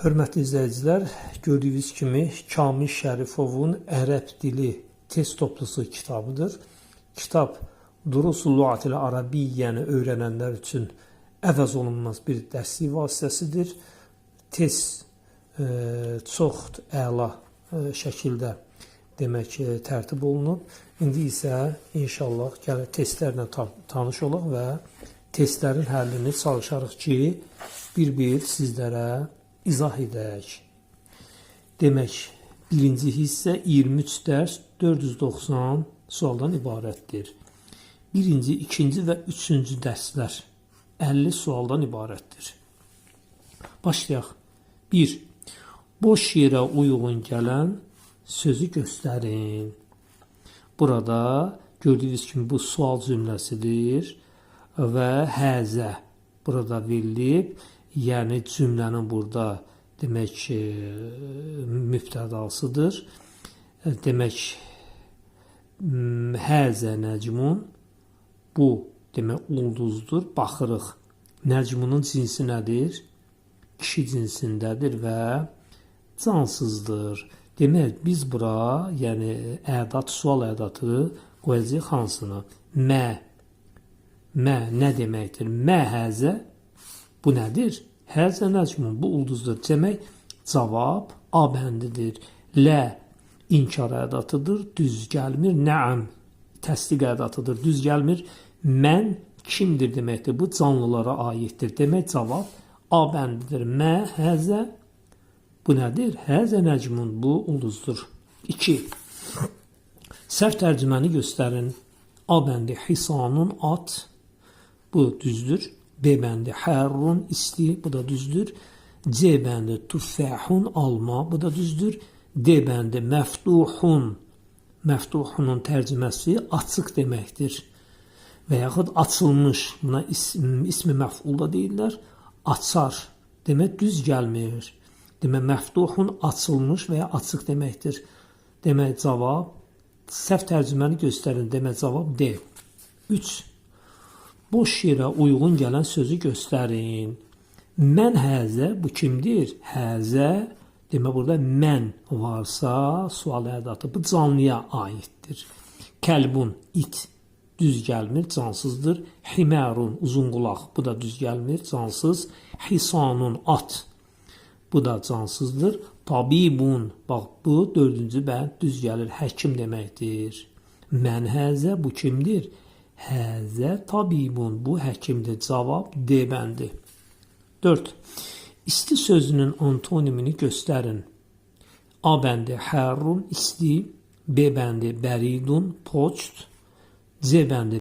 Hörmətli izləyicilər, gördüyünüz kimi Kamil Şərifovun Ərəb dili test toplusu kitabıdır. Kitab Durusul Lüğatil Arabiyyəni öyrənənlər üçün əvəz olunmaz bir dərslik vasitəsidir. Test çox əla şəkildə tərtib olunub. İndi isə inşallah gəlin testlərlə tanış olaq və testlərin həllini çalışarıq ki, bir-bir sizlərə izah edək. Demək, birinci hissə 23 dərs 490 sualdan ibarətdir. Birinci, ikinci və üçüncü dərslər 50 sualdan ibarətdir. Başlayaq. 1. Boş yerə uyğun gələn sözü göstərin. Burada gördüyünüz kimi bu sual cümləsidir və həzə burada verilib. Yəni cümlənin burada demək ki, mübtədasıdır. Demək, həzə nəcmun, bu demək ulduzdur. Baxırıq. Nəcmunun cinsi nədir? Kişi cinsindədir və cansızdır. Demək, biz bura, yəni ədat, sual ədatı qoyacağıq hansını? Mə. Mə nə deməkdir? Mə həzə. Bu nədir? Həzə nəcmun, bu ulduzdur. Demək, cavab A bəndidir. Lə inkar ədatıdır, düz gəlmir. Nəam təsdiq ədatıdır, düz gəlmir. Mən kimdir deməkdir? Bu canlılara aiddir. Demək, cavab A bəndidir. Mə həzə, bu nədir? Həzə nəcmun, bu ulduzdur. 2. Səhv tərcüməni göstərin. A bəndi hisanun at, bu düzdür. B bəndi hərrun isti, bu da düzdür. C bəndi tufəhun alma, bu da düzdür. D bəndi məftuhun, məftuhunun tərcüməsi açıq deməkdir. Və yaxud açılmış, buna ismi məf'ul da deyirlər. Açar, demək düz gəlmir. Demək məftuhun açılmış və ya açıq deməkdir. Demək cavab, səhv tərcüməni göstərin, demək cavab D. 3. Boş yerə uyğun gələn sözü göstərin. Mən həzə, bu kimdir? Həzə, demək burada mən varsa, sual ədatı, bu canlıya aiddir. Kəlbun, it, düz gəlmir, cansızdır. Himərun, uzun qulaq, bu da düz gəlmir, cansız. Hisanun, at, bu da cansızdır. Tabibun, bax bu dördüncü bənd düz gəlir, həkim deməkdir. Mən həzə, bu kimdir? Həzə tabibun, bu həkimdir. Cavab D bəndi. 4. İsti sözünün antonimini göstərin. A bəndi hərrun, isti. B bəndi bəridun, poçt. C bəndi